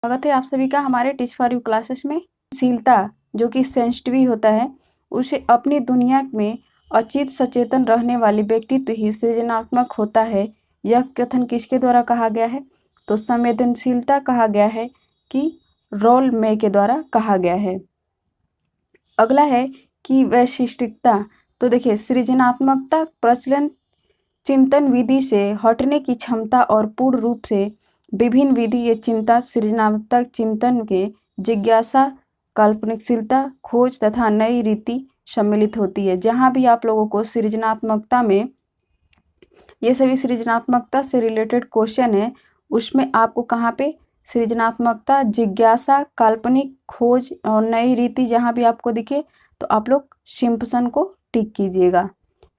स्वागत है आप सभी का हमारे टीच फॉर यू क्लासेस में। शीलता जो कि सेंसिटिव होता है, उसे अपनी दुनिया में अचित सचेतन रहने वाली व्यक्तित्व ही सृजनात्मक होता है। यह कथन किसके द्वारा कहा गया है? तो संवेदनशीलता कहा गया है कि रोल मे के द्वारा कहा गया है। अगला है कि वैशिष्टता। तो देखिए, सृजनात्मकता प्रचलन चिंतन विधि से हटने की क्षमता और पूर्ण रूप से विभिन्न विधि ये चिंता सृजनात्मक चिंतन के जिज्ञासा, काल्पनिकशीलता, खोज तथा नई रीति सम्मिलित होती है। जहाँ भी आप लोगों को सृजनात्मकता में ये सभी सृजनात्मकता से रिलेटेड क्वेश्चन है, उसमें आपको कहाँ पे सृजनात्मकता, जिज्ञासा, काल्पनिक, खोज और नई रीति जहाँ भी आपको दिखे तो आप लोग सिंपसन को टिक कीजिएगा।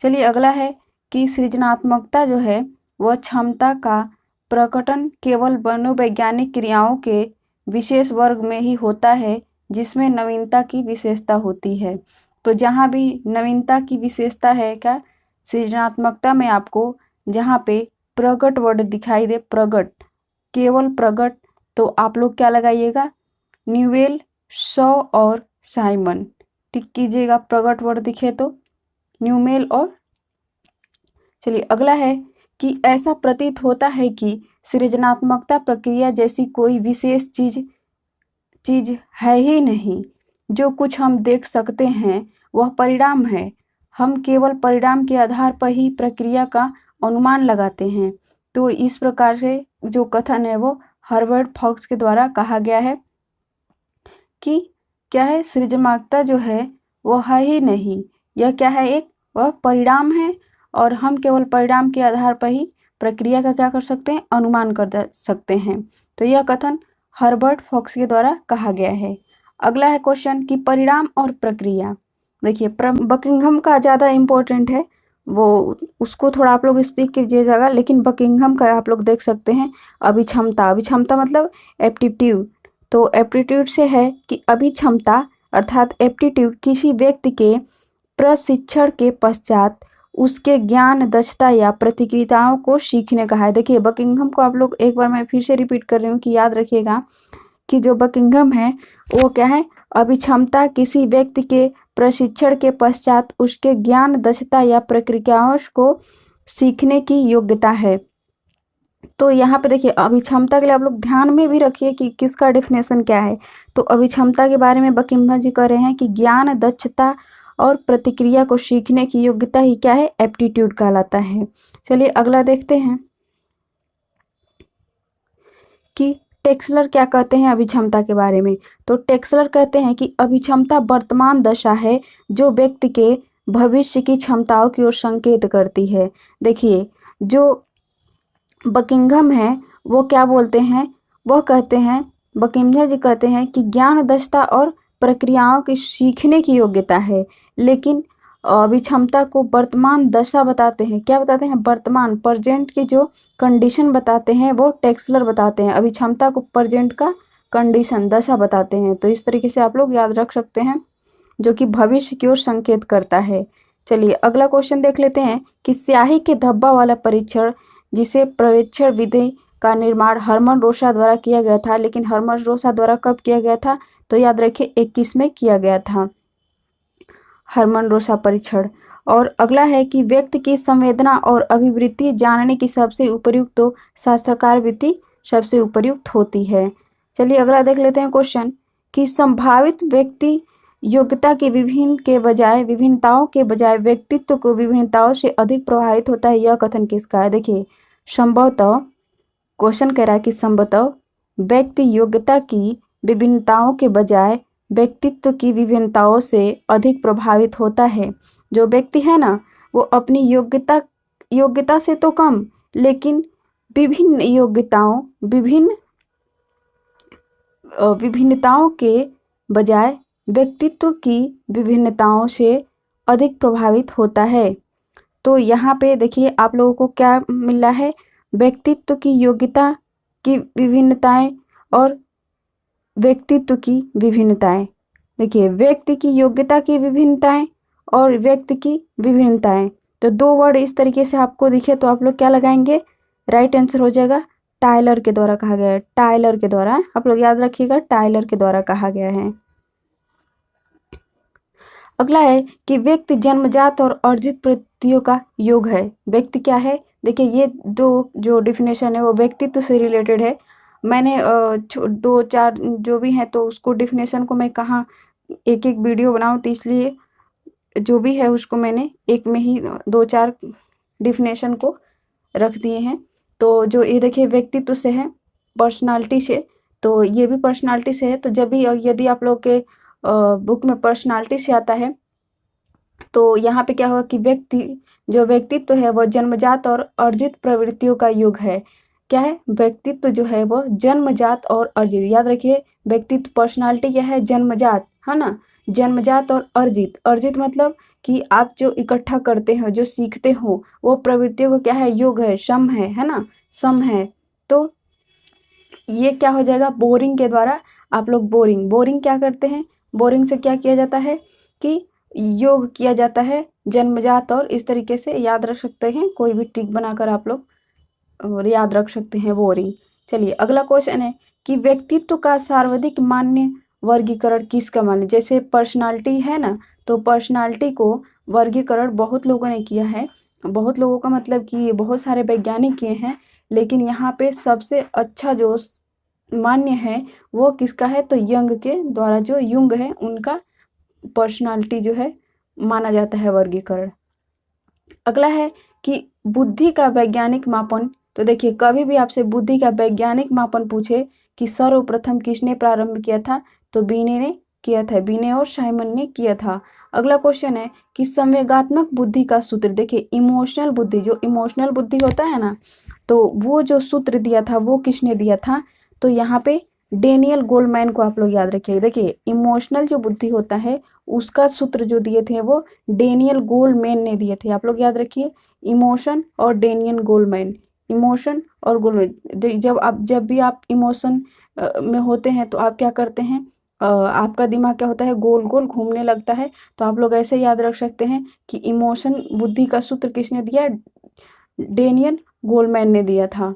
चलिए अगला है कि सृजनात्मकता जो है वह क्षमता का प्रकटन केवल मनोवैज्ञानिक क्रियाओं के विशेष वर्ग में ही होता है जिसमें नवीनता की विशेषता होती है। तो जहाँ भी नवीनता की विशेषता है क्या सृजनात्मकता में, आपको जहाँ पे प्रगट वर्ड दिखाई दे, प्रगट, केवल प्रगट, तो आप लोग क्या लगाइएगा? न्यूएल, शॉ और साइमन टिक कीजिएगा। प्रगट वर्ड दिखे तो न्यूमेल और। चलिए अगला है कि ऐसा प्रतीत होता है कि सृजनात्मकता प्रक्रिया जैसी कोई विशेष चीज है ही नहीं। जो कुछ हम देख सकते हैं वह परिणाम है। हम केवल परिणाम के आधार पर ही प्रक्रिया का अनुमान लगाते हैं। तो इस प्रकार से जो कथन है वो हर्बर्ट फॉक्स के द्वारा कहा गया है कि क्या है, सृजनात्मकता जो है वह है ही नहीं, यह क्या है, एक वह परिणाम है और हम केवल परिणाम के आधार पर ही प्रक्रिया का क्या कर सकते हैं, अनुमान कर सकते हैं। तो यह कथन हर्बर्ट फॉक्स के द्वारा कहा गया है। अगला है क्वेश्चन कि परिणाम और प्रक्रिया। देखिए बकिंघम का ज़्यादा इम्पोर्टेंट है, वो उसको थोड़ा आप लोग स्पीक कीजिएगा, लेकिन बकिंघम का आप लोग देख सकते हैं अभिक्षमता। अभिक्षमता मतलब एप्टीट्यूड। तो एप्टीट्यूड से है कि अभिक्षमता अर्थात एप्टीट्यूड किसी व्यक्ति के प्रशिक्षण के पश्चात उसके ज्ञान, दक्षता या प्रतिक्रियाओं को सीखने का है। देखिए बकिंघम को आप लोग, एक बार मैं फिर से रिपीट कर रही हूँ कि याद रखिएगा कि जो बकिंघम है वो क्या है, अभिक्षमता किसी व्यक्ति के प्रशिक्षण के पश्चात उसके ज्ञान, दक्षता या प्रक्रियाओं को सीखने की योग्यता है। तो यहाँ पे देखिए अभिक्षमता के लिए आप लोग ध्यान में भी रखिए कि किसका डेफिनेशन क्या है। तो अभिक्षमता के बारे में बकिंघम जी कह रहे हैं कि ज्ञान, दक्षता और प्रतिक्रिया को सीखने की योग्यता ही क्या है, एप्टीट्यूड कहलाता है। चलिए अगला देखते हैं कि टेक्सलर क्या कहते हैं अभिक्षमता के बारे में। तो टेक्सलर कहते हैं कि अभिक्षमता वर्तमान दशा है जो व्यक्ति के भविष्य की क्षमताओं की ओर संकेत करती है। देखिए जो बकिंघम है वो क्या बोलते हैं, वह कहते हैं, बकिंघम जी कहते हैं कि ज्ञान, दक्षता और प्रक्रियाओं की सीखने की योग्यता है, लेकिन अभिक्षमता को वर्तमान दशा बताते हैं। क्या बताते हैं? वर्तमान, प्रेजेंट की जो कंडीशन बताते हैं वो टेक्सलर बताते हैं। अभिक्षमता को प्रेजेंट का कंडीशन, दशा बताते हैं। तो इस तरीके से आप लोग याद रख सकते हैं, जो कि भविष्य की ओर संकेत करता है। चलिए अगला क्वेश्चन देख लेते हैं कि स्याही के धब्बा वाला परीक्षण, जिसे पर्यवेक्षण विधि का निर्माण हर्मन रोसा द्वारा किया गया था, लेकिन हर्मन रोसा द्वारा कब किया गया था? तो याद रखिए 21 में किया गया था हर्मन रोसा परीक्षण। और अगला है कि व्यक्ति की संवेदना और अभिवृत्ति जानने की सबसे उपयुक्त तो साक्षात्कार वृत्ति सबसे उपयुक्त होती है। चलिए अगला देख लेते हैं क्वेश्चन कि संभावित व्यक्ति योग्यता की विभिन्नताओं के बजाय व्यक्तित्व को विभिन्नताओं से अधिक प्रभावित होता है। यह कथन किसका है? देखिए संभवतः क्वेश्चन कह रहा है कि संभवतः व्यक्ति योग्यता की विभिन्नताओं के बजाय व्यक्तित्व की विभिन्नताओं से अधिक प्रभावित होता है। जो व्यक्ति है ना वो अपनी योग्यता से तो कम, लेकिन विभिन्नताओं के बजाय व्यक्तित्व की विभिन्नताओं से अधिक प्रभावित होता है। तो यहाँ पे देखिए आप लोगों को क्या मिल रहा है, व्यक्तित्व की योग्यता की विभिन्नताएं और व्यक्तित्व की विभिन्नताएं। देखिए व्यक्ति की योग्यता की विभिन्नताएं और व्यक्ति की विभिन्नताएं, तो दो वर्ड इस तरीके से आपको दिखे तो आप लोग क्या लगाएंगे, राइट आंसर हो जाएगा टायलर के द्वारा कहा गया है, टायलर के द्वारा, आप लोग याद रखिएगा, टायलर के द्वारा कहा गया है। अगला है कि व्यक्ति जन्मजात और अर्जित प्रवृत्तियों का योग है। व्यक्ति क्या है, देखिए ये दो जो डिफिनेशन है वो व्यक्तित्व से रिलेटेड है। मैंने दो चार जो भी हैं तो उसको डिफिनेशन को मैं कहाँ एक एक वीडियो बनाऊँ, तो इसलिए जो भी है उसको मैंने एक में ही दो चार डिफिनेशन को रख दिए हैं। तो जो ये देखिए व्यक्तित्व से है, पर्सनालिटी से, तो ये भी पर्सनालिटी से है। तो जब भी यदि आप लोग के बुक में पर्सनालिटी से आता है तो यहाँ पे क्या होगा कि जो व्यक्तित्व है वो जन्मजात और अर्जित प्रवृत्तियों का योग है। क्या है, व्यक्तित्व जो है वो जन्मजात और अर्जित, याद रखिए व्यक्तित्व पर्सनालिटी क्या है, जन्मजात, है ना, जन्मजात और अर्जित। अर्जित मतलब कि आप जो इकट्ठा करते हो, जो सीखते हो, वो प्रवृत्तियों का क्या है, योग है, सम है ना, सम है। तो ये क्या हो जाएगा, बोरिंग के द्वारा आप लोग बोरिंग क्या करते हैं, बोरिंग से क्या किया जाता है कि योग किया जाता है जन्मजात, और इस तरीके से याद रख सकते हैं, कोई भी ट्रिक बनाकर आप लोग और याद रख सकते हैं बोरिंग। चलिए अगला क्वेश्चन है कि व्यक्तित्व का सर्वाधिक मान्य वर्गीकरण किसका मान्य, जैसे पर्सनालिटी है ना, तो पर्सनालिटी को वर्गीकरण बहुत लोगों ने किया है, बहुत लोगों का मतलब कि बहुत सारे वैज्ञानिक किए हैं, लेकिन यहाँ पे सबसे अच्छा जो मान्य है वो किसका है, तो यंग के द्वारा, जो युंग है उनका पर्सनालिटी जो है माना जाता है वर्गीकरण। अगला है कि बुद्धि का वैज्ञानिक मापन, तो देखिए कभी भी आपसे बुद्धि का वैज्ञानिक मापन पूछे कि सर्वप्रथम किसने प्रारंभ किया था, तो बीने ने किया था, बीने और साइमन ने किया था। अगला क्वेश्चन है कि संवेगात्मक बुद्धि का सूत्र, देखिए इमोशनल बुद्धि, जो इमोशनल बुद्धि होता है ना, तो वो जो सूत्र दिया था वो किसने दिया था, तो यहाँ पे डेनियल गोलमैन को आप लोग याद रखिए। देखिए इमोशनल जो बुद्धि होता है उसका सूत्र जो दिए थे वो डेनियल गोलमैन ने दिए थे, आप लोग याद रखिए, इमोशन और डेनियल गोलमैन, इमोशन और गोलमैन। जब भी आप इमोशन में होते हैं तो आप क्या करते हैं, आपका दिमाग क्या होता है, गोल गोल घूमने लगता है। तो आप लोग ऐसे याद रख सकते हैं कि इमोशन बुद्धि का सूत्र किसने दिया, डेनियल गोलमैन ने दिया था।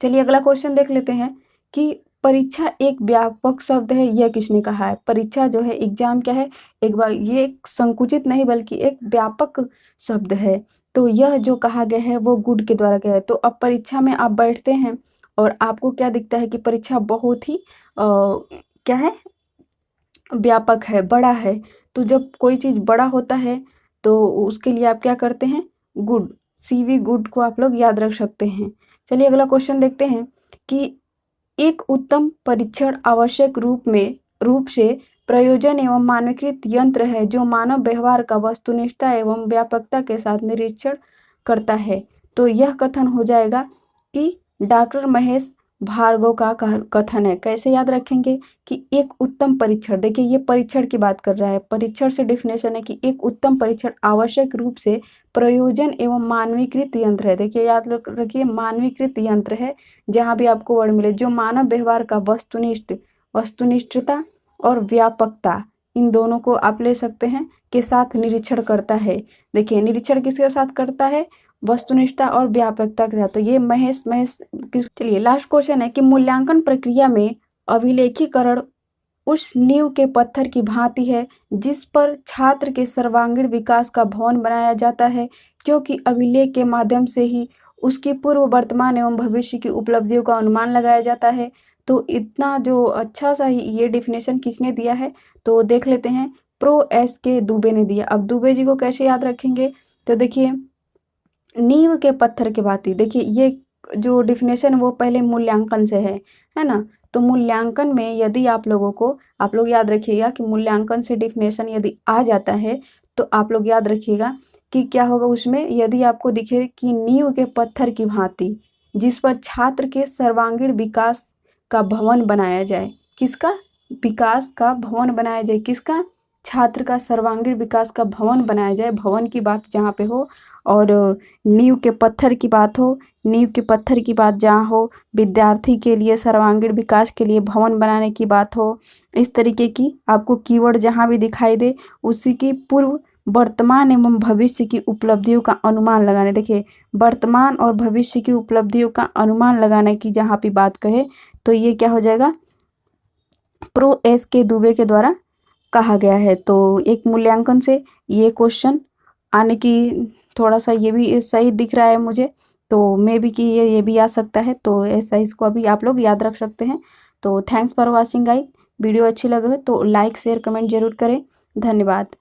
चलिए अगला क्वेश्चन देख लेते हैं कि परीक्षा एक व्यापक शब्द है, यह किसने कहा है। परीक्षा जो है, एग्जाम क्या है, एक बार ये एक संकुचित नहीं बल्कि एक व्यापक शब्द है। तो यह जो कहा गया है वो गुड के द्वारा गया है। तो अब परीक्षा में आप बैठते हैं और आपको क्या दिखता है कि परीक्षा बहुत ही क्या है, व्यापक है, बड़ा है। तो जब कोई चीज़ बड़ा होता है तो उसके लिए आप क्या करते हैं, गुड, CV गुड को आप लोग याद रख सकते हैं। चलिए अगला क्वेश्चन देखते हैं कि एक उत्तम परीक्षण आवश्यक रूप से प्रयोजन एवं मानकीकृत यंत्र है जो मानव व्यवहार का वस्तुनिष्ठता एवं व्यापकता के साथ निरीक्षण करता है। तो यह कथन हो जाएगा कि डॉक्टर महेश भार्गव का कथन है। कैसे याद रखेंगे कि एक उत्तम परीक्षण, देखिए ये परीक्षण की बात कर रहा है, परीक्षण से डिफिनेशन है कि एक उत्तम परीक्षण आवश्यक रूप से प्रयोजन एवं मानवीकृत यंत्र है। देखिए याद रखिए, मानवीकृत यंत्र है, जहाँ भी आपको वर्ड मिले, जो मानव व्यवहार का वस्तुनिष्ठता और व्यापकता, इन दोनों को आप ले सकते हैं, के साथ निरीक्षण करता है। देखिए निरीक्षण किसके साथ करता है, वस्तुनिष्ठता और व्यापकता के साथ। तो ये महेश चलिए लास्ट क्वेश्चन है कि मूल्यांकन प्रक्रिया में अभिलेखीकरण उस नींव के पत्थर की भांति है जिस पर छात्र के सर्वांगीण विकास का भवन बनाया जाता है, क्योंकि अभिलेख के माध्यम से ही उसकी पूर्व, वर्तमान एवं भविष्य की उपलब्धियों का अनुमान लगाया जाता है। तो इतना जो अच्छा सा ये डिफिनेशन किसने दिया है, तो देख लेते हैं, SK दुबे ने दिया। अब दुबे जी को कैसे याद रखेंगे, तो देखिए नींव के पत्थर की भांति, देखिए ये जो डिफिनेशन वो पहले मूल्यांकन से है ना। तो मूल्यांकन में यदि आप लोग याद रखिएगा कि मूल्यांकन से डिफिनेशन यदि आ जाता है तो आप लोग याद रखिएगा कि क्या होगा उसमें, यदि आपको दिखे कि नींव के पत्थर की भांति जिस पर छात्र के सर्वांगीण विकास का भवन बनाया जाए, किसका विकास का भवन बनाया जाए, किसका, छात्र का सर्वांगीण विकास का भवन बनाया जाए, भवन की बात जहाँ पे हो, और नींव के पत्थर की बात हो, नींव के पत्थर की बात जहाँ हो, विद्यार्थी के लिए सर्वांगीण विकास के लिए भवन बनाने की बात हो, इस तरीके की आपको कीवर्ड जहाँ भी दिखाई दे उसी की पूर्व, वर्तमान एवं भविष्य की उपलब्धियों का अनुमान लगाने। देखिए, वर्तमान और भविष्य की उपलब्धियों का अनुमान लगाने की जहाँ पे बात कहे तो ये क्या हो जाएगा, प्रो एस के दुबे के द्वारा कहा गया है। तो एक मूल्यांकन से ये क्वेश्चन आने की थोड़ा सा ये भी सही दिख रहा है मुझे, तो मे बी कि ये भी आ सकता है। तो ऐसा इसको अभी आप लोग याद रख सकते हैं। तो thanks for watching guys. Video अच्छी लगे हो तो लाइक शेयर कमेंट जरूर करें। धन्यवाद।